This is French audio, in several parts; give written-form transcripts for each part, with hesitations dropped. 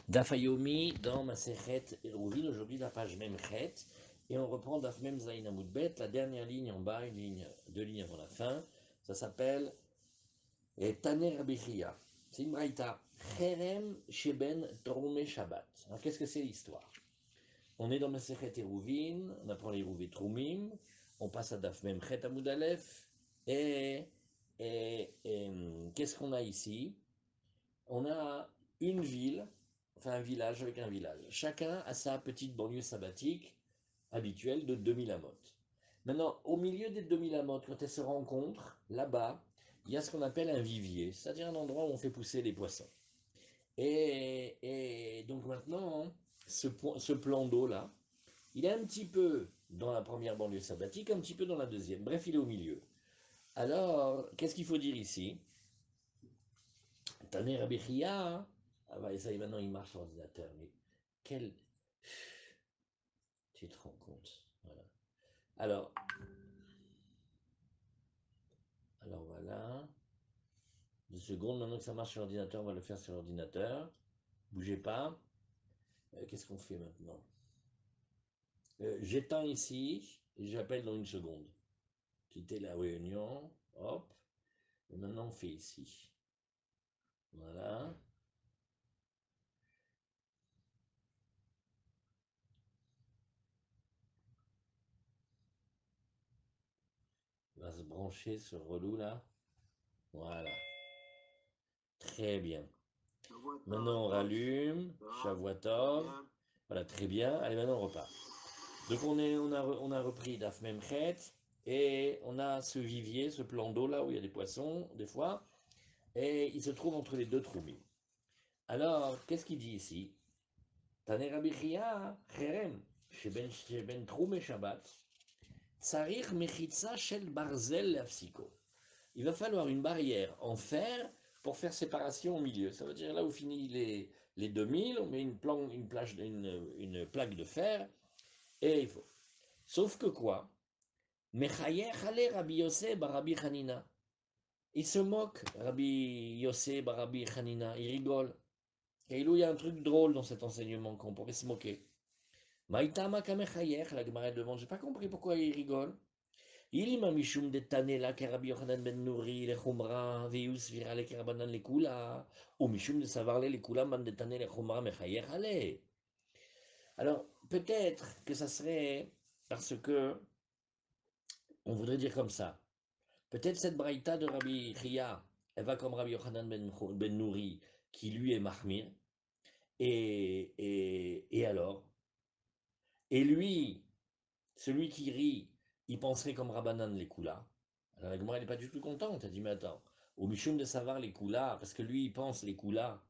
Daf Yomi dans Masechet Eruvin, aujourd'hui la page Memchet, et on reprend Daf Mem Zayin Amud Bet, la dernière ligne en bas, deux lignes avant la fin, ça s'appelle Taner Rabbi Chia. C'est une braïta. Cherem Sheben Tromé Shabbat. Alors qu'est-ce que c'est l'histoire? On est dans Masechet Eruvin, on apprend les Eruvé Trumim, on passe à Daf Memchet Amud Aleph, et qu'est-ce qu'on a ici? On a une ville, enfin un village avec un village. Chacun a sa petite banlieue sabbatique habituelle de 2000 amot. Maintenant, au milieu des 2000 amot, quand elles se rencontrent, là-bas, il y a ce qu'on appelle un vivier, c'est-à-dire un endroit où on fait pousser les poissons. Et donc maintenant, ce plan d'eau-là, il est un petit peu dans la première banlieue sabbatique, un petit peu dans la deuxième. Bref, il est au milieu. Alors, qu'est-ce qu'il faut dire ici? Taner Rabbi Chia. Ah bah, ça y est, maintenant il marche l'ordinateur, mais quel. Tu te rends compte. Voilà. Alors, alors voilà. 2 secondes, maintenant que ça marche sur l'ordinateur, on va le faire sur l'ordinateur. Bougez pas. Qu'est-ce qu'on fait maintenant? J'éteins ici et j'appelle dans une seconde. Quitter la réunion. Hop. Et maintenant on fait ici. Voilà. On va se brancher ce relou là. Voilà. Très bien. Maintenant on rallume. Shavuatov. Voilà, très bien. Allez, maintenant on repart. Donc on a repris Daf Memchet et on a ce vivier, ce plan d'eau là où il y a des poissons des fois, et il se trouve entre les deux troumim. Alors, qu'est-ce qu'il dit ici? Taner Rabbi Chia, Cherem, sheben troum et Shabbat, tsarich mechitza shel barzel lafsiko. Il va falloir une barrière en fer pour faire séparation au milieu. Ça veut dire là où finit les 2000, on met une plaque de fer et il faut. Sauf que quoi? Mechayer Chale Rabbi Yosef Rabbi Hanina. Il se moque, Rabbi Yosef Rabbi Hanina, il rigole. Et il y a un truc drôle dans cet enseignement qu'on pourrait se moquer. Maïtama Kamechayer, la Gemara demande, j'ai pas compris pourquoi il rigole. Il m'a mishum de tanela que Rabbi Yochanan ben Nouri, le Chumra, Vius virale que Rabbanan le Kula, ou mishum de savarle le Kula man de tanel le Chumra Mechayer Chale. Alors, peut-être que ça serait parce que on voudrait dire comme ça. Peut-être cette braïta de Rabbi Chia, elle va comme Rabbi Yochanan ben Nouri, qui lui est Mahmir. Et alors? Et lui, celui qui rit, il penserait comme Rabbanan les Kula. Alors la Gemara, elle n'est pas du tout contente. Elle dit, mais attends, au Mishum de savoir les Kula, parce que lui, il pense les Kula.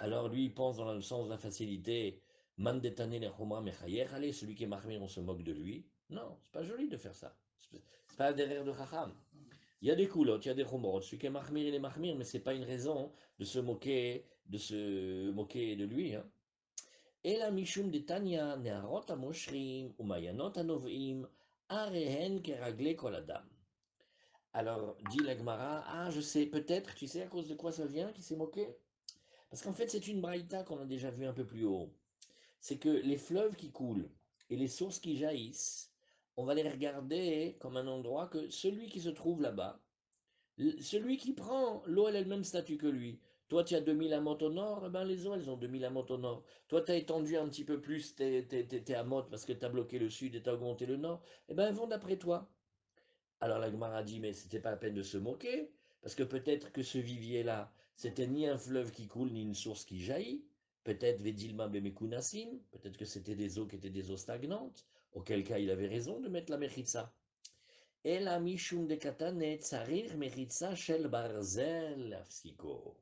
Alors lui, il pense dans le sens de la facilité. Man detane les Choma mechayer, allez, celui qui est Mahmir, on se moque de lui. Non, c'est pas joli de faire ça. C'est pas derrière de Chacham. Il y a des coulottes, il y a des chomrot. Celui qui est mahmir, il est mahmir, mais c'est pas une raison de se moquer de lui. Hein. Et la mishum de Tanya, neharot amoshrim, umayanot anovim, arehen keragle kol adam. Alors, dit la Gemara, ah, je sais, peut-être, tu sais à cause de quoi ça vient, qui s'est moqué? Parce qu'en fait, c'est une braïta qu'on a déjà vu un peu plus haut. C'est que les fleuves qui coulent et les sources qui jaillissent, on va les regarder comme un endroit que celui qui se trouve là-bas, celui qui prend, l'eau, elle a le même statut que lui. Toi, tu as 2000 amotes au nord, eh ben les eaux, elles ont 2000 amotes au nord. Toi, tu as étendu un petit peu plus tes amotes parce que tu as bloqué le sud et tu as augmenté le nord. Eh ben, elles vont d'après toi. Alors la Gemara dit, mais c'était pas la peine de se moquer, parce que peut-être que ce vivier-là, c'était ni un fleuve qui coule, ni une source qui jaillit. Peut-être Vedilma Bemekunasim, peut-être que c'était des eaux qui étaient des eaux stagnantes, auquel cas il avait raison de mettre la Mechitza. Ela mishum de katane tsarir meritza shel barzel afsiko.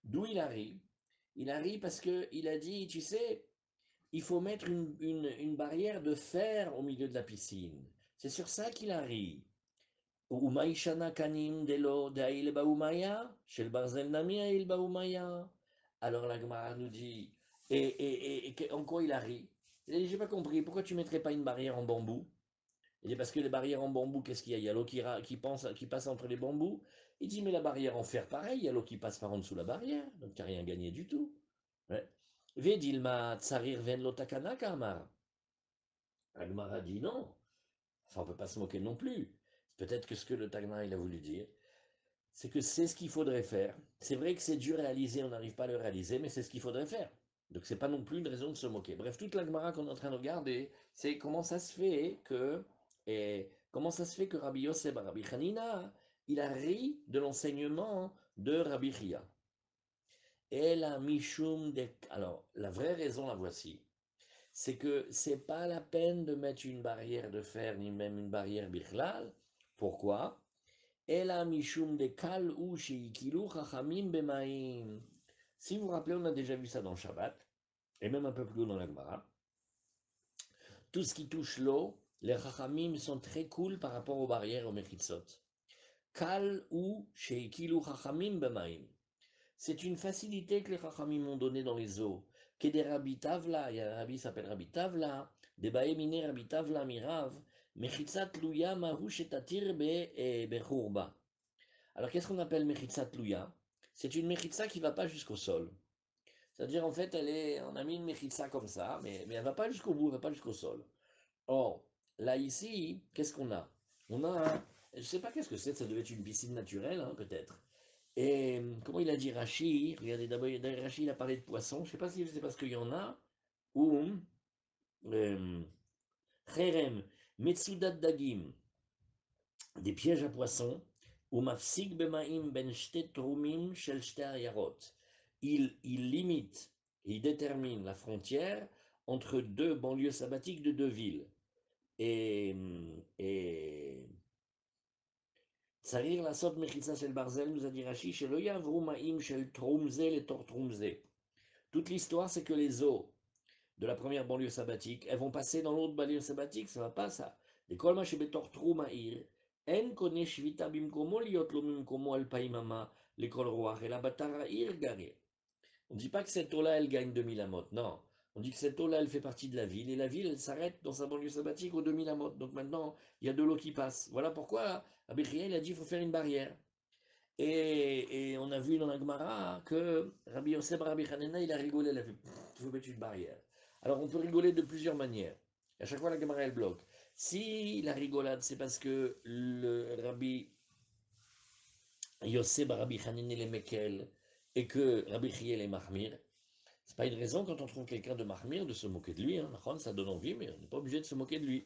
D'où il arrive? Il arrive parce que il a dit, tu sais, il faut mettre une barrière de fer au milieu de la piscine. C'est sur ça qu'il arrive. Umaishana kanim delo dail baumaya, shel barzel nami il baumaya. Alors la Gemara nous dit, en quoi il arrive? Il a dit, j'ai pas compris, pourquoi tu mettrais pas une barrière en bambou? Il dit parce que les barrières en bambou, qu'est-ce qu'il y a? Il y a l'eau qui passe entre les bambous. Il dit mais la barrière en fer, pareil, il y a l'eau qui passe par en dessous de la barrière, donc tu n'as rien gagné du tout. Ouais. Vedilma tsarir ven lo takana kamar. La Gemara dit non. Enfin, on ne peut pas se moquer non plus. Peut-être que ce que le Tagna il a voulu dire, c'est que c'est ce qu'il faudrait faire. C'est vrai que c'est dur à réaliser, on n'arrive pas à le réaliser, mais c'est ce qu'il faudrait faire. Donc c'est pas non plus une raison de se moquer. Bref, toute la Gemara qu'on est en train de regarder, c'est comment ça se fait que Rabbi Yosef Rabbi Hanina, il a ri de l'enseignement de Rabbi Chia. Et la Mishum de... Alors, la vraie raison, la voici. C'est que c'est pas la peine de mettre une barrière de fer, ni même une barrière bichlal. Pourquoi? Ela mishum de kal ou sheikilu chachamim bemaim. Si vous vous rappelez, on a déjà vu ça dans le Shabbat, et même un peu plus haut dans la Gemara. Tout ce qui touche l'eau, les chachamim sont très cool par rapport aux barrières, aux mechitzot. Kal ou sheikilu chachamim bemaim. C'est une facilité que les Chachamim m'ont donnée dans les eaux. Que des Rabbi Tavla, il y a un rabbi qui s'appelle Rabbi Tavla, des Baéminé Rabbi Tavla Mirav, Mechitzat Luya Marouche et Tatir Bechurba. Alors qu'est-ce qu'on appelle Mechitzat Luya? C'est une Mechitza qui ne va pas jusqu'au sol. C'est-à-dire en fait, on a mis une Mechitza comme ça, mais elle ne va pas jusqu'au bout, elle ne va pas jusqu'au sol. Or, là ici, qu'est-ce qu'on a? On a je ne sais pas qu'est-ce que c'est, ça devait être une piscine naturelle, hein, peut-être. Et comment il a dit Rashi? Regardez, d'abord, Rashi, il a parlé de poissons. Je ne sais pas si c'est parce qu'il y en a, ou Cherem, Metsudat Dagim, des pièges à poissons, ou Mafsik Bemaim Ben Shte Trumim Shel Shte Ayarot. Il limite, il détermine la frontière entre deux banlieues sabbatiques de deux villes. Et Tsarir la sot mechitza shel barzel, nous a dit Rashi, shel yavru ma'im shel trumze le tor trumze. Toute l'histoire, c'est que les eaux de la première banlieue sabbatique, elles vont passer dans l'autre banlieue sabbatique, ça va pas ça. Et kol ma shebetor truma'ir, en kone shvita bimkomo liot lo bimkomo al paimama, l'école roar et la batara ir gare. On ne dit pas que cette eau-là, elle gagne 2000 amotes, non. On dit que cette eau-là, elle fait partie de la ville, et la ville, elle s'arrête dans sa banlieue sabbatique aux 2000 amotes. Donc maintenant, il y a de l'eau qui passe. Voilà pourquoi Abichia, il a dit qu'il faut faire une barrière. Et on a vu dans la Gemara que Rabbi Yosef Rabbi Hanina, il a rigolé, il a fait, il faut mettre une barrière. Alors on peut rigoler de plusieurs manières. À chaque fois, la Gemara, elle bloque. Si la rigolade, c'est parce que le Rabbi Yosef Rabbi Hanina, il est Mekel, et que Rabbi Chiel est Mahmir, c'est pas une raison quand on trouve quelqu'un de Mahmir de se moquer de lui. Hein. Ça donne envie, mais on n'est pas obligé de se moquer de lui.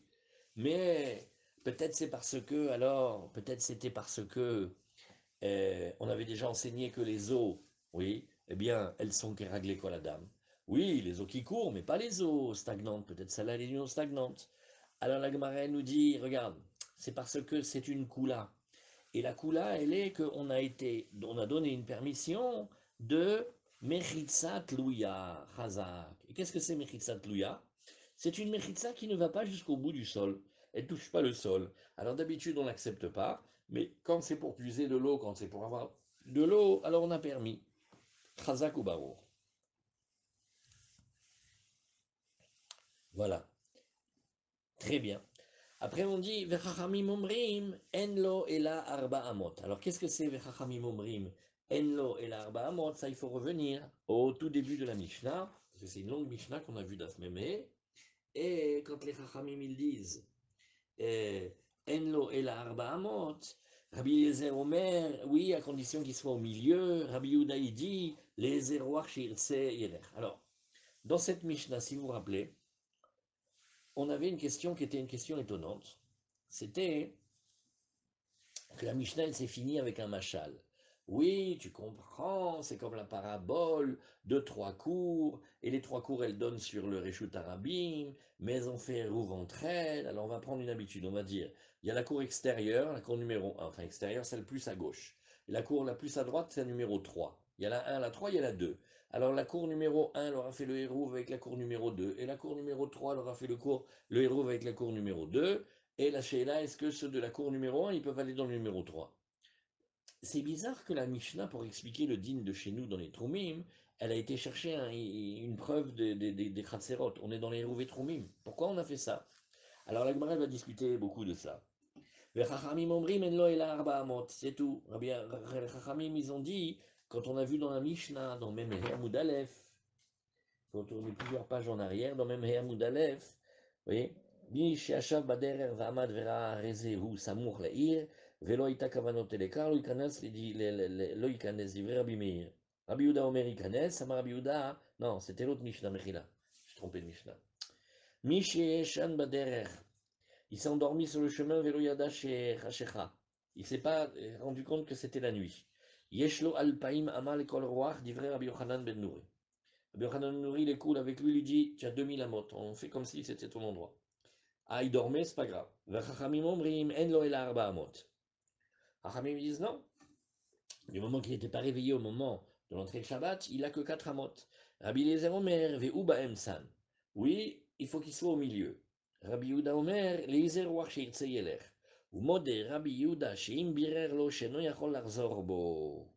Mais peut-être c'est parce que, alors, peut-être c'était parce que on avait déjà enseigné que les eaux, oui, eh bien, elles sont kéraglées quoi la dame. Oui, les eaux qui courent, mais pas les eaux stagnantes. Peut-être celle-là, les eaux stagnantes. Alors la Gemara nous dit, regarde, c'est parce que c'est une coula. Et la coula, elle est on a donné une permission de Mechitzat Louya, Chazak. Et qu'est-ce que c'est Mechitzat Louya? C'est une Mechitza qui ne va pas jusqu'au bout du sol. Elle ne touche pas le sol. Alors d'habitude, on n'accepte pas, mais quand c'est pour puiser de l'eau, quand c'est pour avoir de l'eau, alors on a permis. Chazak ou Barour. Voilà. Très bien. Après, on dit Vechachamim omrim, enlo ela arba amot. Alors, qu'est-ce que c'est Vechachamim omrim, enlo ela arba amot? Ça, il faut revenir au tout début de la Mishnah, parce que c'est une longue Mishnah qu'on a vue d'Afmeme. Et quand les Chachamim ils disent enlo ela arba amot, Rabbi Eliezer Omer, oui, à condition qu'il soit au milieu. Rabbi Yehuda il dit les zéroach shirtse yelech. Alors, dans cette Mishnah, si vous vous rappelez, on avait une question qui était une question étonnante. C'était que la Mishnah, elle s'est finie avec un machal. Oui, tu comprends, c'est comme la parabole de trois cours, et les trois cours, elles donnent sur le Réchut Arabim, mais elles ont fait rouvre entre elles. Alors on va prendre une habitude, on va dire, il y a la cour extérieure, la cour numéro 1, enfin extérieure, c'est le plus à gauche. Et la cour la plus à droite, c'est la numéro 3. Il y a la 1, la 3, il y a la 2. Alors la cour numéro 1, elle aura fait le hérouve avec la cour numéro 2, et la cour numéro 3, elle aura fait le hérouve avec la cour numéro 2, et la Sheila, est-ce que ceux de la cour numéro 1, ils peuvent aller dans le numéro 3? C'est bizarre que la Mishnah, pour expliquer le din de chez nous dans les Troumim, elle a été chercher une preuve des Khatserot. On est dans les Rouvé Troumim. Pourquoi on a fait ça? Alors la Gemara va discuter beaucoup de ça. Les Chachamim omrim en lo ela arba amot. C'est tout. Les Chachamim, ils ont dit, quand on a vu dans la Mishnah, dans même Hamoud Aleph, faut tourner plusieurs pages en arrière, dans même Hamoud Aleph, vous voyez, Mi she'ashav baderer va'amad vera'a rezehu samuch le'ir, ve'lo ita kavanot elekar, lo yikanes divrei Rabbi Meir. Rabbi Yehuda Omer yikanes, Amar Rabbi Yehuda, non, c'était l'autre Mishnah, Mechila, je suis trompé de Mishnah. Mi she'eshan baderer, il s'est endormi sur le chemin, ve'lo yada she'chashecha, il s'est pas rendu compte que c'était la nuit. Yeshlo alpaim amal kol roach divrei Rabbi Yochanan ben Nouri. Rabbi Yochanan ben Nouri, il est cool avec lui, il lui dit, tu as 2000 amot, on fait comme si c'était ton endroit. Ah, il dormait, c'est pas grave. Chachamim omrim, en lo ela arba amot. Chachamim disent non. Du moment qu'il n'était pas réveillé au moment de l'entrée de Shabbat, il n'a que 4 amot. Rabbi Eliezer Omer, ve'u ba'em san. Oui, il faut qu'il soit au milieu. Rabbi Yehuda Omer, leizer ruach sheirtze yelech. ומודה רבי יהודה שאם בירר לו שאינו יכול לחזור בו.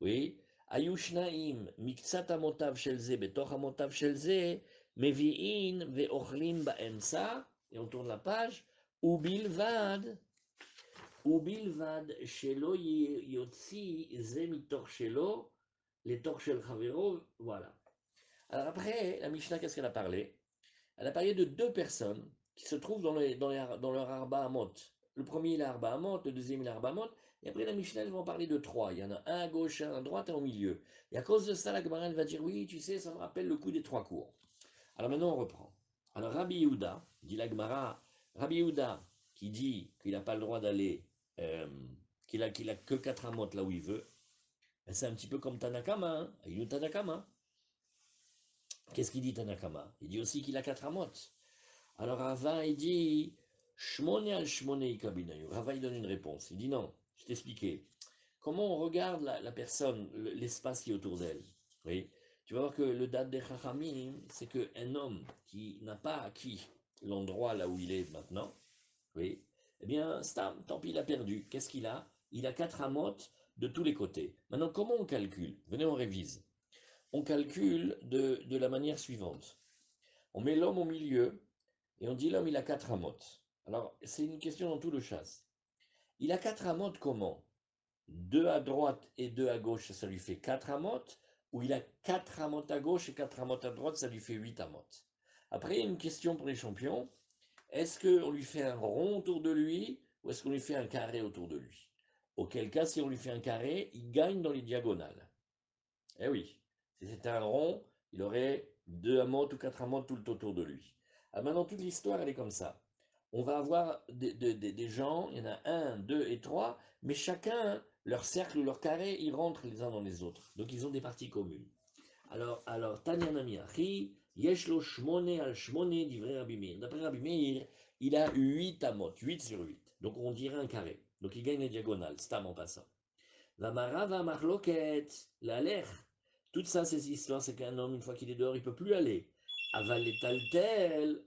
Oui, היו שניים מקצת אמותיו של זה בתוך אמותיו של זה, מביאים ואוכלים באמצע, et on tourne la page, ובלבד שלא יוציא זה מתוך שלו, לתוך של חברו, voilà. Alors après, la Mishnah, qu'est-ce qu'elle a parlé? Elle a parlé de deux personnes qui se trouvent dans leur Arba Amot. Le premier, il a Arba Amot, le deuxième, il a Arba Amot. Et après, la Mishnah, elle va en parler de trois. Il y en a un à gauche, un à droite, un au milieu. Et à cause de ça, la Gemara, elle va dire, oui, tu sais, ça me rappelle le coup des trois cours. Alors maintenant, on reprend. Alors, Rabbi Yehuda, dit la Gemara, Rabbi Yehuda, qui dit qu'il n'a pas le droit d'aller, qu'il a que 4 amot là où il veut, ben, c'est un petit peu comme Tanakama, hein, Ayinu Tanakama. Qu'est-ce qu'il dit Tanakama? Il dit aussi qu'il a 4 amot. Alors Rava, il dit, Shmone al Shmone ikabinayu. Rava, il donne une réponse. Il dit non, je t'expliquais. Comment on regarde la personne, l'espace qui est autour d'elle? Oui. Tu vas voir que le date des Chachamim, c'est qu'un homme qui n'a pas acquis l'endroit là où il est maintenant, oui, eh bien, Stam, tant pis, il a perdu. Qu'est-ce qu'il a? Il a 4 amotes de tous les côtés. Maintenant, comment on calcule? Venez, on révise. On calcule de la manière suivante. On met l'homme au milieu et on dit l'homme, il a 4 amotes. Alors, c'est une question dans tout le chasse. Il a 4 amotes comment? 2 à droite et 2 à gauche, ça lui fait 4 amotes, ou il a 4 amotes à gauche et 4 amotes à droite, ça lui fait 8 amotes. Après, il y a une question pour les champions. Est-ce qu'on lui fait un rond autour de lui, ou est-ce qu'on lui fait un carré autour de lui? Auquel cas, si on lui fait un carré, il gagne dans les diagonales. Eh oui, si c'était un rond, il aurait 2 amotes ou 4 amotes tout le autour de lui. Alors maintenant, toute l'histoire, elle est comme ça. On va avoir des gens, il y en a un, deux et trois, mais chacun, leur cercle ou leur carré, ils rentrent les uns dans les autres. Donc ils ont des parties communes. Alors Tanya Nami Achi, Yeshlo Shmone al Shmone divrei Rabbi Meir. D'après Rabbi Meir, il a 8 amotes, 8 sur 8. Donc on dirait un carré. Donc il gagne les diagonales, stam en passant. La marava marloket, la l'air. Tout ça, ces histoires, c'est qu'un homme, une fois qu'il est dehors, il ne peut plus aller. Avaler tel.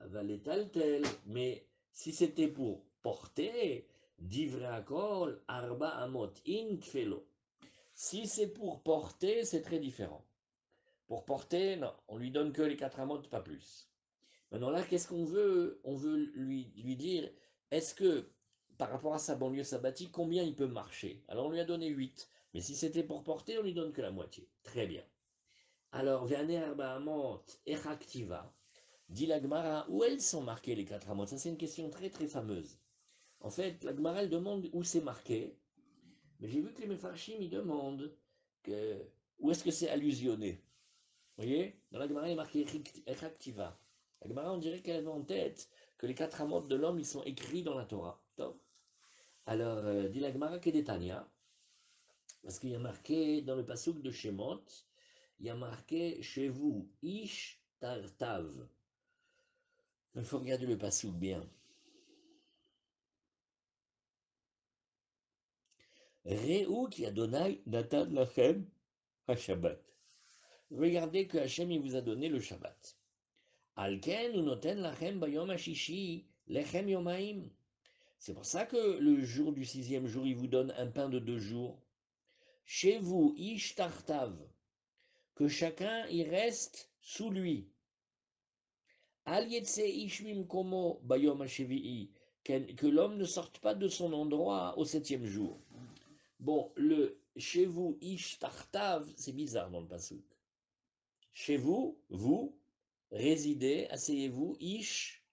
Mais si c'était pour porter, divrakol, arba amot, intfelo. Si c'est pour porter, c'est très différent. Pour porter, non, on lui donne que les 4 amotes, pas plus. Maintenant là, qu'est-ce qu'on veut? On veut lui dire, est-ce que par rapport à sa banlieue sabbatique, combien il peut marcher? Alors on lui a donné 8. Mais si c'était pour porter, on lui donne que la moitié. Très bien. Alors, Ve'aner Arba Amot, Echaktiva, dit la Gemara, où elles sont marquées les 4 amot? Ça, c'est une question très très fameuse. En fait, la Gemara, elle demande où c'est marqué, mais j'ai vu que les Mefarshim, ils demandent où est-ce que c'est allusionné. Vous voyez? Dans la Gemara, il est marqué Echaktiva. La Gemara, on dirait qu'elle avait en tête que les 4 amot de l'homme, ils sont écrits dans la Torah. Alors, dit la Gemara Kedetania, parce qu'il y a marqué dans le pasuk de Shemot, il y a marqué chez vous, Ish Tartav. Il faut regarder le pasuk bien. Réou qui Adonai Natan Lachem Shabbat. Regardez que Hachem il vous a donné le Shabbat. Alken ou noten lachem bayom hashishi lechem yomaim. C'est pour ça que le jour du 6e jour, il vous donne un pain de 2 jours. Chez vous, Ish Tartav, que chacun y reste sous lui. Que l'homme ne sorte pas de son endroit au 7e jour. Bon, le chez vous, Ish Tartav, c'est bizarre dans le pasuk. Chez vous, vous, résidez, asseyez-vous, ish,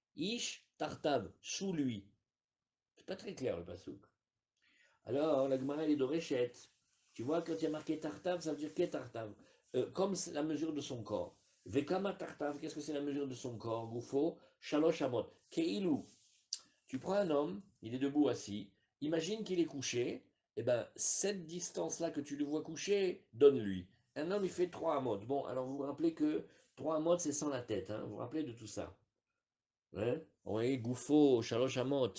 tartav, sous lui. C'est pas très clair le pasouk. Alors, la Gemara est d'Oréchette. Tu vois, quand il y a marqué tartav, ça veut dire qu'est tartav. Comme c'est la mesure de son corps. Vekama tartav, qu'est-ce que c'est la mesure de son corps? Goufo, shalosh amot. Keilou, tu prends un homme, il est debout assis, imagine qu'il est couché, et ben cette distance-là que tu le vois couché, donne-lui. Un homme, il fait 3 amotes. Bon, alors vous vous rappelez que 3 amotes, c'est sans la tête, hein, vous vous rappelez de tout ça. Hein? Oui, Goufo, Shalosh Amot.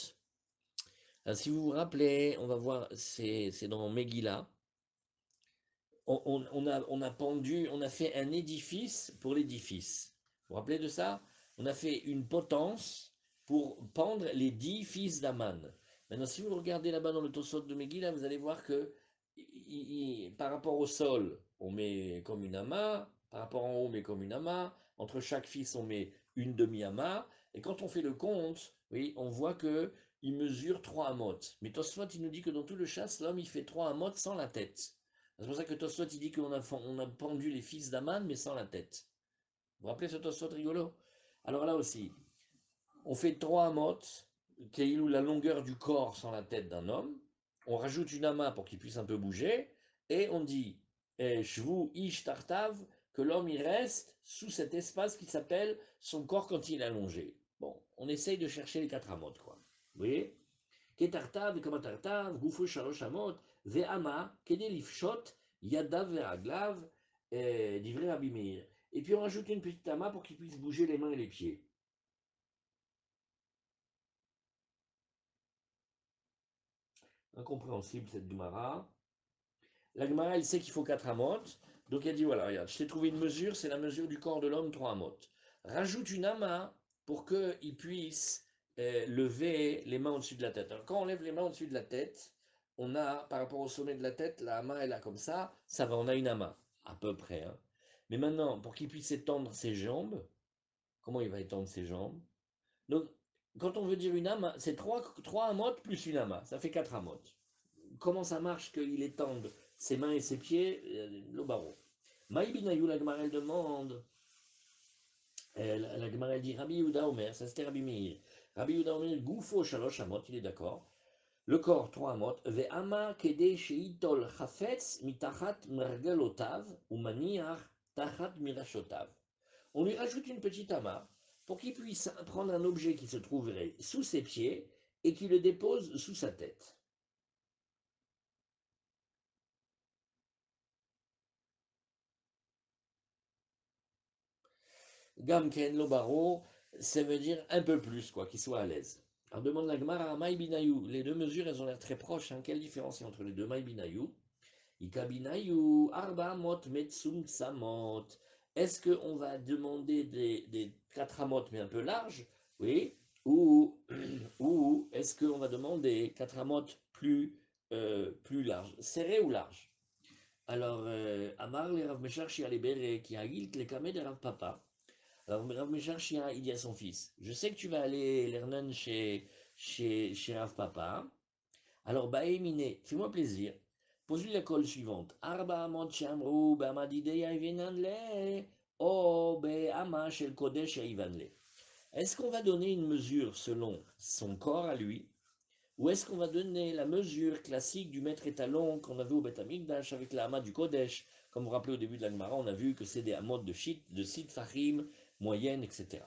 Si vous vous rappelez, on va voir, c'est dans Megillah. On a pendu, on a fait un édifice pour l'édifice. Vous vous rappelez de ça? On a fait une potence pour pendre les 10 fils d'Aman. Maintenant, si vous regardez là-bas dans le Tosot de Megillah, vous allez voir que par rapport au sol, on met comme une amas, par rapport en haut, on met comme une amas, entre chaque fils, on met une demi-amas, et quand on fait le compte, oui, on voit que il mesure 3 amotes. Mais Tosfot, il nous dit que dans tout le chasse, l'homme, il fait 3 amotes sans la tête. C'est pour ça que Tosfot, il dit qu'on a pendu les fils d'Aman, mais sans la tête. Vous vous rappelez ce Tosfot rigolo? Alors là aussi, on fait 3 amotes, qui est la longueur du corps sans la tête d'un homme. On rajoute une amas pour qu'il puisse un peu bouger. Et on dit, Shvu ish tartav, que l'homme il reste sous cet espace qui s'appelle son corps quand il est allongé. Bon, on essaye de chercher les 4 amotes, quoi. Vous voyez? Ketartav, וכמה תרתיו, גופו 3 אמות, ואמה, כדי לפשוט ידיו ורגליו, דברי רבי מאיר. Et puis on rajoute une petite amas pour qu'il puisse bouger les mains et les pieds. Incompréhensible cette Gemara. La Gemara, elle sait qu'il faut 4 amotes. Donc elle dit voilà, regarde, je t'ai trouvé une mesure, c'est la mesure du corps de l'homme, 3 amotes. Rajoute une amas pour qu'il puisse lever les mains au-dessus de la tête. Alors quand on lève les mains au-dessus de la tête, on a, par rapport au sommet de la tête, la amas elle a comme ça va, on a une amas, à peu près. Hein. Mais maintenant, pour qu'il puisse étendre ses jambes, comment il va étendre ses jambes? Donc, quand on veut dire une amas, c'est 3 amotes plus une amas, ça fait 4 amotes. Comment ça marche qu'il étende ses mains et ses pieds, le barreau. Maïbinayu, la Gemara, elle demande, la Gemara, elle dit Rabbi Yehuda Omer, ça c'était Rabbi Meir. Rabbi Yehuda Omer, Goufo Shalosh Amot, il est d'accord. Le corps, 3 amot. Ve'ama kede sheitol chafetz mitachat mergelotav ou maniach tachat mirashotav. On lui rajoute une petite amas pour qu'il puisse prendre un objet qui se trouverait sous ses pieds et qu'il le dépose sous sa tête. Gamken Lobaro, ça veut dire un peu plus, quoi, qu'il soit à l'aise. Alors demande la Gemara à Maïbinayu. Les deux mesures, elles ont l'air très proches. Hein. Quelle différence il y a entre les deux Maïbinayu? Ikabinayu, Arba Mot Metsum Samot. Est-ce qu'on va demander des 4 amotes mais un peu larges? Oui. Ou, ou est-ce qu'on va demander 4 amotes plus larges? Serrées ou larges? Alors, Amar le Rav Meshach Shialebere qui a gilt le kameh de Rav Papa. Alors, Rav Mesharchia, il dit à son fils, je sais que tu vas aller lernen chez Rav Papa. Alors, Baémine, fais-moi plaisir. Pose-lui la colle suivante. Arba amot shamru, be'amadideya ivenanle, o be'ama shel kodesh ivanle. Est-ce qu'on va donner une mesure selon son corps à lui, ou est-ce qu'on va donner la mesure classique du maître étalon qu'on a vu au Beth Amikdash avec la hama du Kodesh? Comme vous vous rappelez au début de la Gemara, on a vu que c'est des hamot de shit, de sid fahim, moyenne, etc.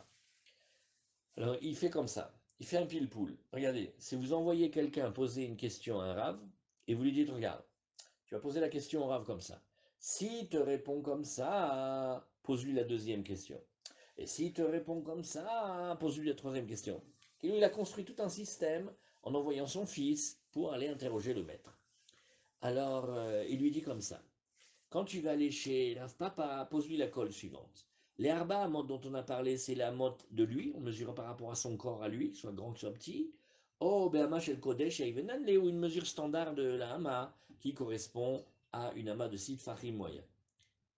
Alors il fait comme ça, il fait un pile-poule. Regardez, si vous envoyez quelqu'un poser une question à un rave, et vous lui dites, regarde, tu vas poser la question au rave comme ça. S'il te répond comme ça, pose-lui la deuxième question. Et s'il te répond comme ça, pose-lui la troisième question. Et lui, il a construit tout un système en envoyant son fils pour aller interroger le maître. Alors, il lui dit comme ça. Quand tu vas aller chez Rav Papa, pose-lui la colle suivante. Les Arba, dont on a parlé, c'est la motte de lui, on mesure par rapport à son corps à lui, soit grand que soit petit. Oh, Be'ama shel Kodesh Eivenan, ou une mesure standard de la Hama, qui correspond à une Hama de Sid Fahim moyen.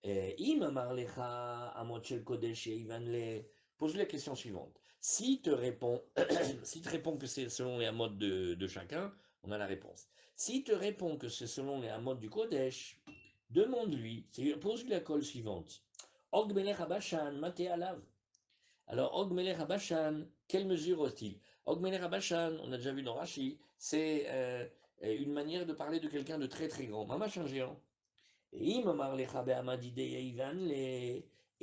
Im Amar Lecha, Amot shel Kodesh Eivanle, pose-lui la question suivante. Si te répond, si te répond que c'est selon les Hamot de chacun, on a la réponse. Si te répond que c'est selon les Hamot du Kodesh, demande-lui, pose-lui la colle suivante. Og Melech Abashan, Mate Alav. Alors, Og Melech Habashan, quelle mesure hostile? Og Melech Habashan, on a déjà vu dans Rashi, c'est une manière de parler de quelqu'un de très très grand. Mamash un géant. Et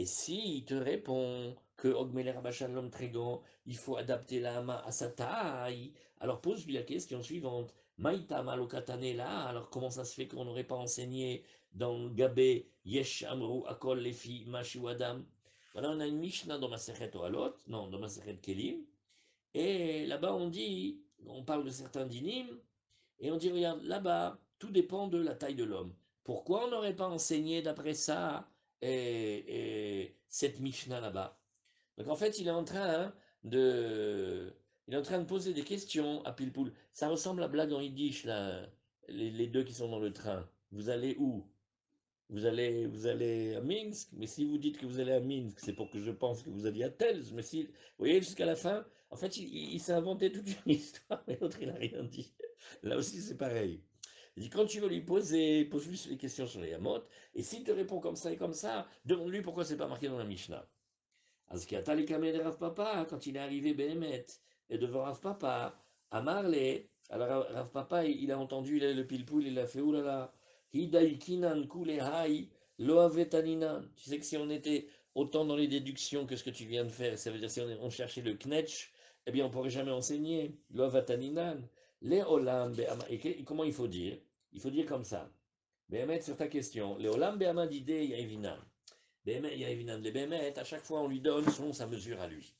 si il te répond que Ogmeler Rabachan, l'homme très grand, il faut adapter la hama à sa taille, alors pose-lui la question suivante. Maïta malokatane là, alors comment ça se fait qu'on n'aurait pas enseigné dans Gabé Yesh Amru Akol Lefi Mashu Adam? Voilà, on a une Mishnah dans Masechet Ohalot, non, dans Masechet Kelim, et là-bas on dit, on parle de certains dynim, et on dit, regarde, là-bas, tout dépend de la taille de l'homme. Pourquoi on n'aurait pas enseigné d'après ça cette Mishnah là-bas? Donc en fait, il est en train de poser des questions à Pilpoul. Ça ressemble à blague en yiddish, là, les deux qui sont dans le train. Vous allez où? Vous allez à Minsk, mais si vous dites que vous allez à Minsk, c'est pour que je pense que vous alliez à Telz. Mais si, vous voyez, jusqu'à la fin, en fait, il s'est inventé toute une histoire, mais l'autre, il n'a rien dit. Là aussi, c'est pareil. Il dit, quand tu veux lui poser, pose lui les questions sur les Yamot, et s'il te répond comme ça et comme ça, demande-lui pourquoi c'est pas marqué dans la Mishnah. Azkiata Kameh de Rav Papa, quand il est arrivé Behemet, et devant Rav Papa, à Marley, alors Rav Papa, il a entendu le pilpoul, il a fait oulala, Hidaikinan Kulehai, Loavetaninan. Tu sais que si on était autant dans les déductions que ce que tu viens de faire, ça veut dire si on cherchait le knetch, eh bien on ne pourrait jamais enseigner. Loavetaninan, les Olam Be'ama. Et comment il faut dire? Il faut dire comme ça. Behemet, sur ta question, les Olam Be'ama d'idée Yavinan. Les Béhémeth, à chaque fois, on lui donne selon sa mesure à lui.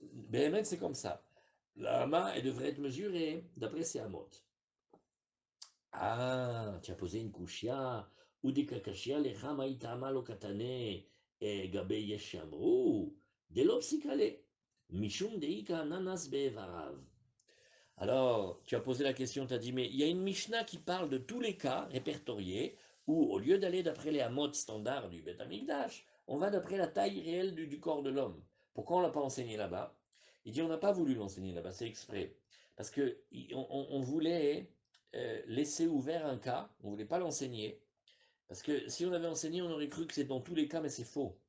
Béhémeth, c'est comme ça. La Hama, elle devrait être mesurée d'après ses Hamot. Ah, tu as posé une kushia. Ou des kakashia, les Hamaïtama lokatane, et Gabe Yeshamru, de l'opsikale. Mishum deika nanas be'evarav. Alors, tu as posé la question, tu as dit, mais il y a une Mishnah qui parle de tous les cas répertoriés où, au lieu d'aller d'après les Hamot standards du Beth Amikdash, on va d'après la taille réelle du corps de l'homme. Pourquoi on ne l'a pas enseigné là-bas? Il dit, on n'a pas voulu l'enseigner là-bas, c'est exprès. Parce qu'on on voulait laisser ouvert un cas, on ne voulait pas l'enseigner. Parce que si on avait enseigné, on aurait cru que c'est dans tous les cas, mais c'est faux.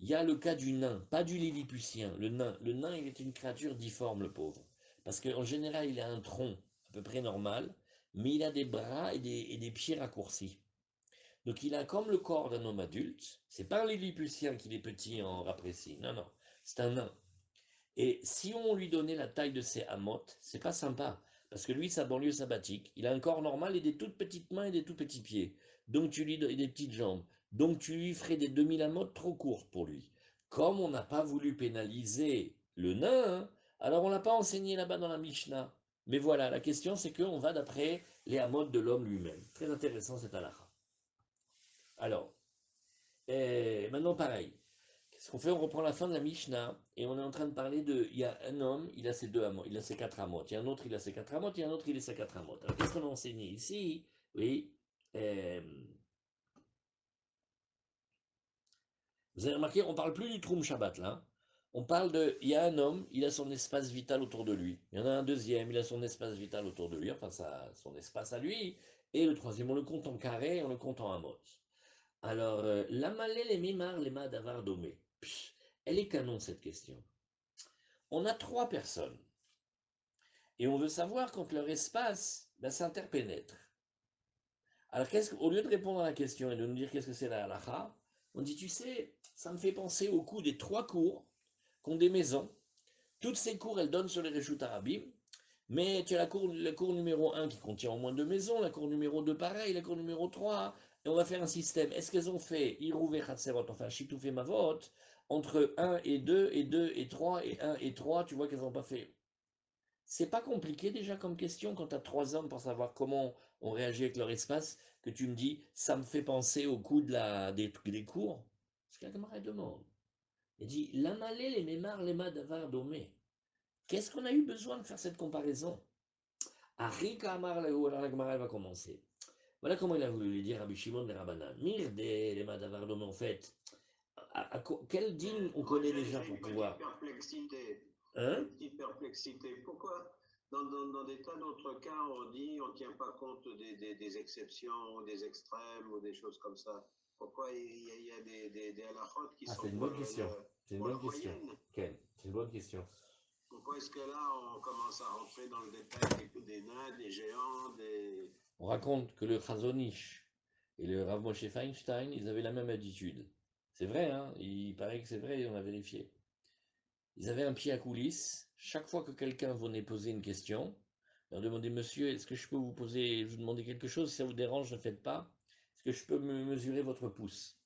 Il y a le cas du nain, pas du Lilliputien, le nain. Le nain, il est une créature difforme, le pauvre. Parce qu'en général, il a un tronc à peu près normal, mais il a des bras et des pieds raccourcis. Donc il a comme le corps d'un homme adulte. C'est pas un Lilliputien qu'il est petit en raprécie. Non, non, c'est un nain. Et si on lui donnait la taille de ses hamotes, c'est pas sympa. Parce que lui, sa banlieue sabbatique, il a un corps normal et des toutes petites mains et des tout petits pieds. Donc tu lui donnes des petites jambes. Donc tu lui ferais des demi-lamottes trop courtes pour lui. Comme on n'a pas voulu pénaliser le nain, hein, alors on l'a pas enseigné là-bas dans la Mishnah. Mais voilà, la question c'est qu'on va d'après les hamotes de l'homme lui-même. Très intéressant cette halakha. Alors, maintenant pareil. Qu'est-ce qu'on fait? On reprend la fin de la Mishnah et on est en train de parler de. Il y a un homme, il a ses deux amot, il a ses quatre amot. Il y a un autre, il a ses quatre amot. Il y a un autre, il a ses quatre amot. Alors qu'est-ce qu'on a enseigné ici? Oui. euh, vous avez remarqué, on ne parle plus du Troum Shabbat là. On parle de. Il y a un homme, il a son espace vital autour de lui. Il y en a un deuxième, il a son espace vital autour de lui, enfin son espace à lui. Et le troisième, on le compte en carré, on le compte en amot. Alors, l'amalé les mimar les madavar domé. Elle est canon cette question. On a trois personnes. Et on veut savoir quand leur espace s'interpénètre. Alors, au lieu de répondre à la question et de nous dire qu'est-ce que c'est la halakha, on dit, tu sais, ça me fait penser au coup des trois cours qu'ont des maisons. Toutes ces cours, elles donnent sur les Réchut Arabim, mais tu as la cour numéro un qui contient au moins deux maisons, la cour numéro 2 pareil, la cour numéro 3 et on va faire un système. Est-ce qu'elles ont fait Irouvé Khatserot, enfin Chitoufé Mavot, entre un et 2 et 2 et 3 et un et 3 tu vois qu'elles n'ont pas fait. C'est pas compliqué déjà comme question quand tu as trois hommes pour savoir comment on réagit avec leur espace, que tu me dis, ça me fait penser au coup des cours. Ce que la camarade demande. Il dit, l'amalé les mémar les davar domé. Qu'est-ce qu'on a eu besoin de faire cette comparaison? Arika amar lehu, alors la Gemara va commencer. Voilà comment il a voulu lui dire Rabbi Shimon de Rabbanan. Mirde les davar domé, en fait. Quel digne on connaît déjà pour pouvoir. Hein? Une petite perplexité. Pourquoi dans des tas d'autres cas, on dit on ne tient pas compte des exceptions, des extrêmes ou des choses comme ça? Pourquoi il y a des halakhot qui Ah, c'est sont une pour bonne question. C'est une pour bonne la question. moyenne. Ken, c'est une bonne question. Pourquoi est-ce que là, on commence à rentrer dans le détail des nains, des géants, des... On raconte que le Chazon Ish et le Rav Moshe Feinstein, ils avaient la même attitude. C'est vrai, hein, il paraît que c'est vrai, on a vérifié. Ils avaient un pied à coulisses. Chaque fois que quelqu'un venait poser une question, leur demandait, monsieur, est-ce que je peux vous demander quelque chose? Si ça vous dérange, ne faites pas. Est-ce que je peux me mesurer votre pouce?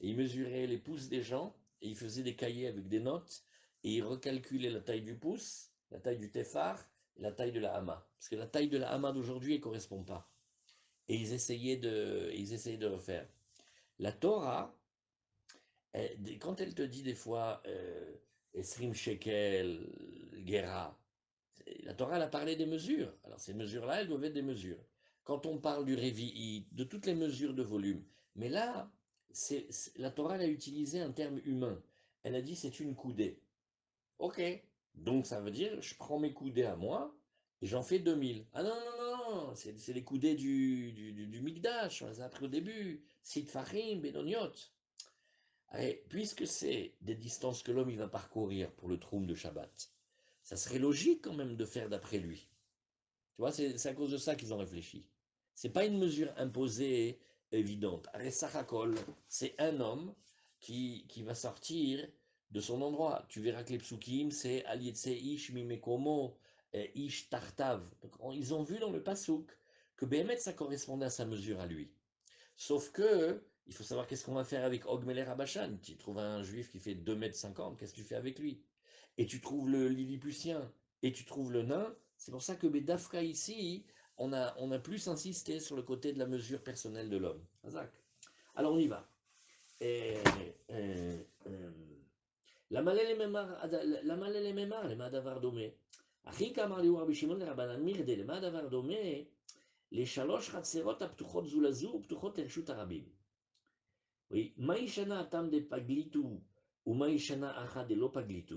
Et ils mesuraient les pouces des gens, et ils faisaient des cahiers avec des notes, et ils recalculaient la taille du pouce, la taille du téphar, et la taille de la hama. Parce que la taille de la hama d'aujourd'hui ne correspond pas. Et ils essayaient de refaire. La Torah, quand elle te dit des fois Esrim Shekel, Gera, la Torah elle a parlé des mesures. Alors ces mesures-là, elles doivent être des mesures. Quand on parle du Révi'i, de toutes les mesures de volume, mais là, la Torah elle a utilisé un terme humain. Elle a dit c'est une coudée. Ok, donc ça veut dire je prends mes coudées à moi et j'en fais 2000. Ah non, non, non, c'est les coudées du Mikdash, on les a appris au début. Sitfachim, Benoniot. Allez, puisque c'est des distances que l'homme il va parcourir pour le trône de Shabbat, ça serait logique quand même de faire d'après lui. Tu vois, c'est à cause de ça qu'ils ont réfléchi. C'est pas une mesure imposée évidente. Aressachakol, c'est un homme qui va sortir de son endroit. Tu verras que les psukim, c'est Alietse Ish Mimekomo, Ish Tartav. Donc, ils ont vu dans le Pasuk que Béhémet, ça correspondait à sa mesure à lui. Sauf que, il faut savoir qu'est-ce qu'on va faire avec Ogmeler Rabachan. Tu trouves un juif qui fait 2,50 m, qu'est-ce que tu fais avec lui? Et tu trouves le Lilliputien, et tu trouves le nain. C'est pour ça que Bedafka ici, on a plus insisté sur le côté de la mesure personnelle de l'homme. Alors on y va. Et, euh, euh, la malele memar, le madavar domé. אחי כאמר לי הוא רבי שמעון לרבנן מירדי, למה הדבר דומה? לשלוש חצרות הפתוחות זו לזו ופתוחות לרשות הרבים. Oui, Maïshana atam de paglitu ou Maïshana acha de lo paglitu.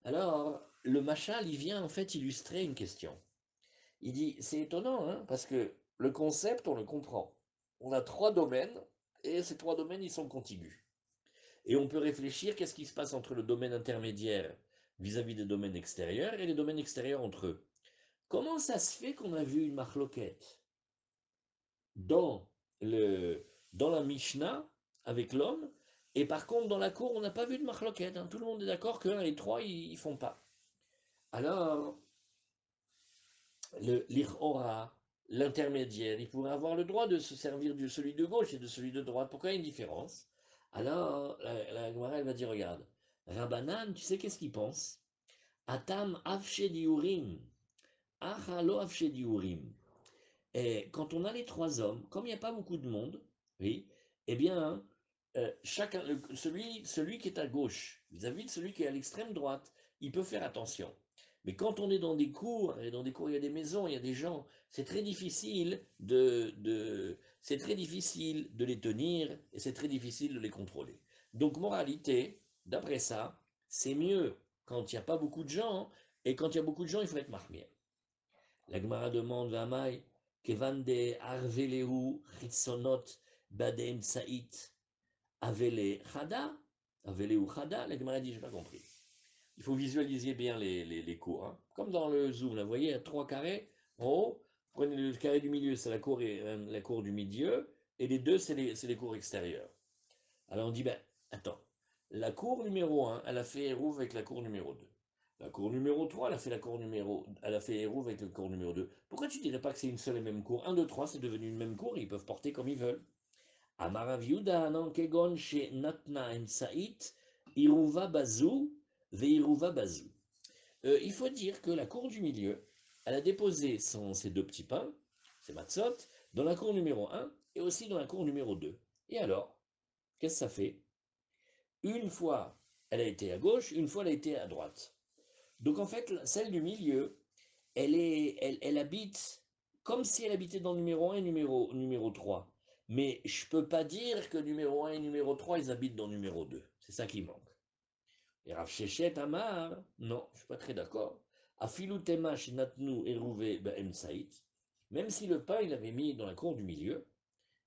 Alors, le machal, il vient en fait illustrer une question. Il dit, c'est étonnant, hein, parce que le concept, on le comprend. On a trois domaines, et ces trois domaines, ils sont contigus. Et on peut réfléchir, qu'est-ce qui se passe entre le domaine intermédiaire vis-à-vis des domaines extérieurs et les domaines extérieurs entre eux. Comment ça se fait qu'on a vu une marloquette dans, le, dans la Mishnah avec l'homme, et par contre dans la cour on n'a pas vu de marloquette, hein. Tout le monde est d'accord que 1 et 3 ils ne font pas. Alors, l'Ichora, l'intermédiaire, il pourrait avoir le droit de se servir de celui de gauche et de celui de droite. Pourquoi il y a une différence? Alors, la Gemara, elle va dire, regarde, Rabbanan, tu sais qu'est-ce qu'il pense? Atam avshe diurim, achalo avshe diurim. Et quand on a les trois hommes, comme il n'y a pas beaucoup de monde, oui, eh bien, chacun, celui qui est à gauche, vis-à-vis de celui qui est à l'extrême droite, il peut faire attention. Mais quand on est dans des cours, et dans des cours, il y a des maisons, il y a des gens, c'est très difficile c'est très difficile de les tenir et c'est très difficile de les contrôler. Donc, moralité, d'après ça, c'est mieux quand il n'y a pas beaucoup de gens, et quand il y a beaucoup de gens, il faut être marmire. La Gemara demande Vamai, Kevan de Arveleu Chitsonot Badem Saït Avele Chada, Aveleu Chada, la Gemara dit, j'ai pas compris. Il faut visualiser bien les cours. Hein. Comme dans le Zoom, là, vous voyez, il y a trois carrés en haut. Prenez le carré du milieu, c'est la cour du milieu, et les deux, c'est les cours extérieurs. Alors on dit, ben, attends, la cour numéro 1, elle a fait Hérouve avec la cour numéro 2. La cour numéro 3, elle a fait Hérouve avec la cour numéro 2. Pourquoi tu dirais pas que c'est une seule et même cour? 1, 2, 3, c'est devenu une même cour, ils peuvent porter comme ils veulent. Amaraviuda, non, kegon, chez Natna Emsaït, Iruva Bazou, Veiruva Bazou. Il faut dire que la cour du milieu, elle a déposé ses deux petits pains, ses matzot, dans la cour numéro 1 et aussi dans la cour numéro 2. Et alors, qu'est-ce que ça fait? Une fois, elle a été à gauche, une fois, elle a été à droite. Donc en fait, celle du milieu, elle habite comme si elle habitait dans numéro 1 et numéro 3. Mais je ne peux pas dire que numéro 1 et numéro 3, ils habitent dans numéro 2. C'est ça qui manque. Et Rav Shechet Amar, non, je ne suis pas très d'accord. Afilu Temash Natnu Eruve Ba'em Saït, même si le pain, il avait mis dans la cour du milieu,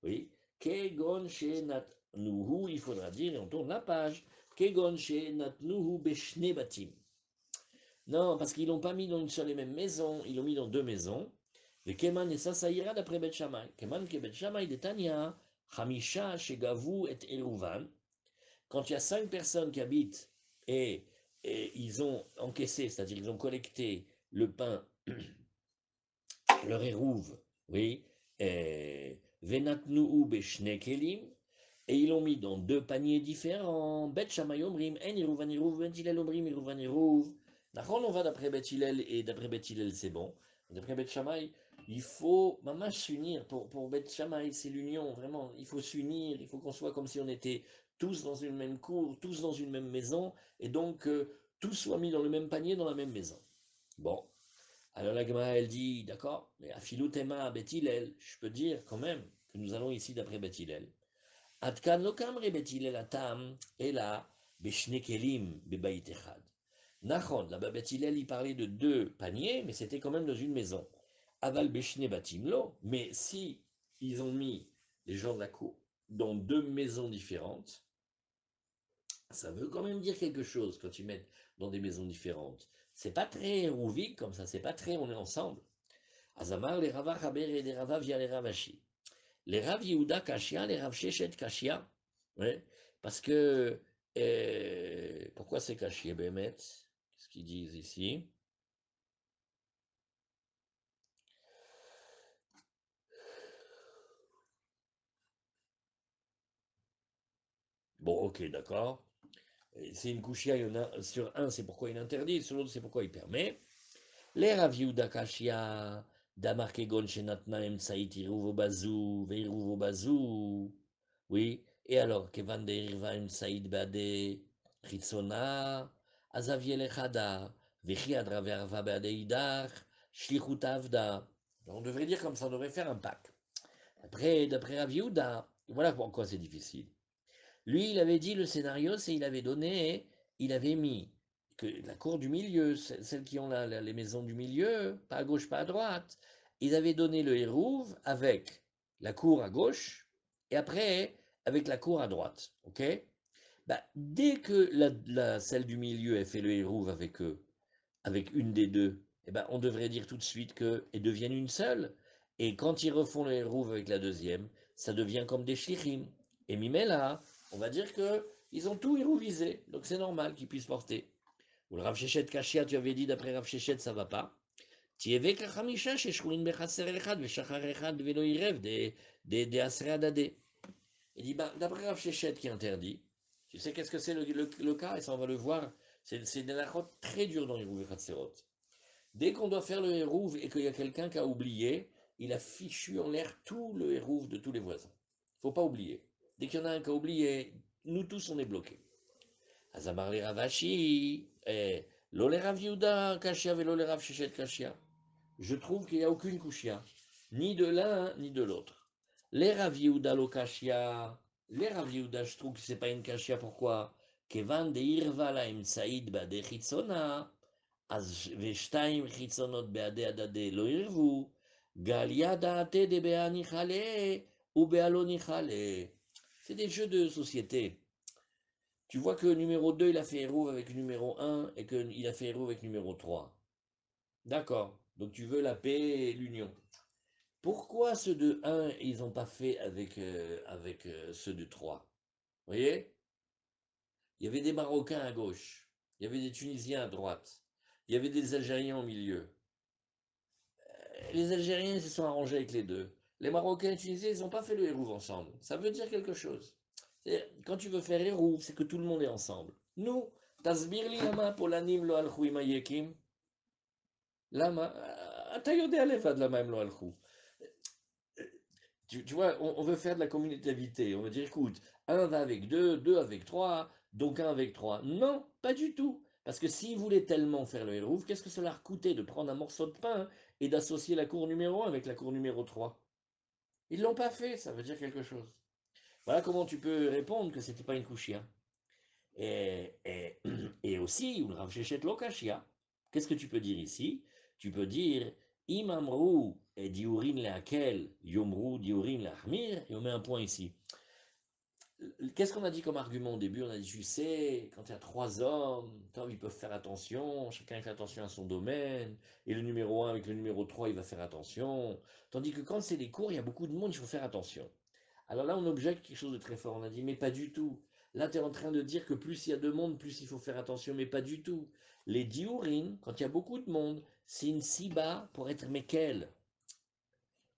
oui, Kegon She Natnuhu, il faudra dire, et on tourne la page, kegon shenatnuhu beshne batim. Non, parce qu'ils l'ont pas mis dans une seule et même maison, ils l'ont mis dans deux maisons. Et Keman et ça ira d'après Bet Shammai. Keman ke Bet Shammai de Tanya, Hamisha shegavu et Eruvan. Quand il y a 5 personnes qui habitent et, et ils ont encaissé, c'est-à-dire ils ont collecté le pain, leur érouve, oui, venatnu beshne kelim, et ils l'ont mis dans deux paniers différents. Bet Shammai omrim, en iruv, ben Hillel omrim, iruv, iruv. D'accord, on va d'après Bet Hillel, et d'après Bet Hillel, c'est bon. D'après Bet Shammai, il faut mamash s'unir. Pour Bet Shammai, c'est l'union, vraiment. Il faut s'unir, il faut qu'on soit comme si on était tous dans une même cour, tous dans une même maison, et donc tous soient mis dans le même panier, dans la même maison. Bon, alors la Gemara, elle dit, d'accord, mais Afilutema Bet Hillel, je peux dire quand même que nous allons ici d'après Bet Hillel. Atkan lokam rebeti lelatam, et là, beshne kelim bebayit echad. Nachon, là-bas, Bet Hillel, il parlait de deux paniers, mais c'était quand même dans une maison. Aval beshne batim lo, mais si ils ont mis les gens de la cour dans deux maisons différentes, ça veut quand même dire quelque chose quand ils mettent dans des maisons différentes. C'est pas très rouvique comme ça, c'est pas très on est ensemble. Azamar, les Rava Chaber et les Rava via les Ravashi. Les Rav Yehuda Kashia, les Rav Shechet Kashia. Ouais, parce que. Pourquoi c'est Kashia Bemet? Qu'est-ce qu'ils disent ici? Bon, ok, d'accord. C'est une Kushia, il y en a sur un, c'est pourquoi il interdit, sur l'autre, c'est pourquoi il permet. Les Rav Yehuda Kashia, Damar Kegon Shenatna Emsaït Iruvo Bazou, Veiruvo Bazou. Oui, et alors, Kevan de Irva Emsaït Bade Chitsona, Azaviel Echada, Vechiad Raverva Bade Idach, Shlichut Avda. On devrait dire comme ça, on devrait faire un pack. Après, d'après Rav Yehuda, voilà pourquoi c'est difficile. Lui, il avait dit le scénario, c'est il avait donné, il avait mis que la cour du milieu, celles qui ont les maisons du milieu, pas à gauche, pas à droite, ils avaient donné le hérouve avec la cour à gauche et après avec la cour à droite. Ok? Bah, dès que celle du milieu a fait le hérouve avec eux, avec une des deux, eh ben, on devrait dire tout de suite qu'elles deviennent une seule. Et quand ils refont le hérouve avec la deuxième, ça devient comme des shlichim. Et Mimela, on va dire que ils ont tout hérouvisé, donc c'est normal qu'ils puissent porter. Ou le Rav Shechet Kashia, tu avais dit d'après Rav Shechet, ça va pas. Tieve kachamisha sheshkuin bechaser echad veshachar echad velo irev de asre adade. Il dit, ben, d'après Rav Shechet qui interdit, tu sais qu'est-ce que c'est le cas, et ça on va le voir, c'est des lachotes très dures dans les rouves Dès qu'on doit faire le hérouve et qu'il y a quelqu'un qui a oublié, il a fichu en l'air tout le hérouve de tous les voisins. Faut pas oublier. Dès qu'il y en a un qui a oublié, nous tous on est bloqués. Azamar le Ravashi, lo le Rav Yehuda Kashia velo le Rav Shechet Kashia. Je trouve qu'il n'y a aucune kushia, ni de l'un ni de l'autre. Les Rav Yehuda lo Kashia, les Rav Yehuda, je trouve que c'est pas une Kashia. Pourquoi? Kevan de Irva la Saïd bade chitzona, אז ושתיים חיצונות בעדי הדדה לא ירבו, גל יד העתה דבעה ניחלה ובעה ניחלה. C'est des jeux de société. Tu vois que numéro 2 il a fait héros avec numéro 1 et qu'il a fait héros avec numéro 3. D'accord. Donc tu veux la paix et l'union. Pourquoi ceux de 1, ils n'ont pas fait avec ceux de 3? Vous voyez? Il y avait des Marocains à gauche. Il y avait des Tunisiens à droite. Il y avait des Algériens au milieu. Les Algériens se sont arrangés avec les deux. Les Marocains et les Tunisiens, ils n'ont pas fait le hérouve ensemble. Ça veut dire quelque chose. Quand tu veux faire hérouve, c'est que tout le monde est ensemble. Nous, tasbir li lama polanim lo alchou imayekim. Lama, אתה יודע לבד למה הם לא הלכו. Tu vois, on veut faire de la communautativité. On va dire, écoute, un va avec deux, deux avec trois, donc un avec trois. Non, pas du tout. Parce que s'ils voulaient tellement faire le hérouf, qu'est-ce que ça leur coûtait de prendre un morceau de pain et d'associer la cour numéro 1 avec la cour numéro 3? Ils l'ont pas fait, ça veut dire quelque chose. Voilà comment tu peux répondre que c'était pas une couchia. Et aussi, ou Rav Shechet Lokashia. Qu'est-ce que tu peux dire ici? Tu peux dire Imamru et diurin leakel, yomru diurin leachmir, et on met un point ici. Qu'est-ce qu'on a dit comme argument au début? On a dit, tu sais, quand il y a trois hommes, ils peuvent faire attention, chacun fait attention à son domaine, et le numéro un avec le numéro 3 il va faire attention. Tandis que quand c'est des cours, il y a beaucoup de monde, il faut faire attention. Alors là, on objecte quelque chose de très fort. On a dit, mais pas du tout. Là, tu es en train de dire que plus il y a de monde, plus il faut faire attention, mais pas du tout. Les diurines, quand il y a beaucoup de monde, c'est une siba pour être Mekel.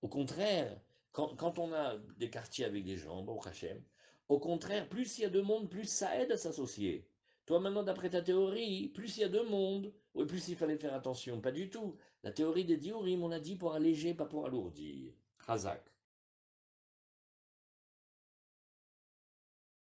Au contraire, quand on a des quartiers avec des gens, bon, Hachem, au contraire, plus il y a de monde, plus ça aide à s'associer. Toi, maintenant, d'après ta théorie, plus il y a de monde, oui, plus il fallait faire attention. Pas du tout. La théorie des diurim, on a dit pour alléger, pas pour alourdir. Razak.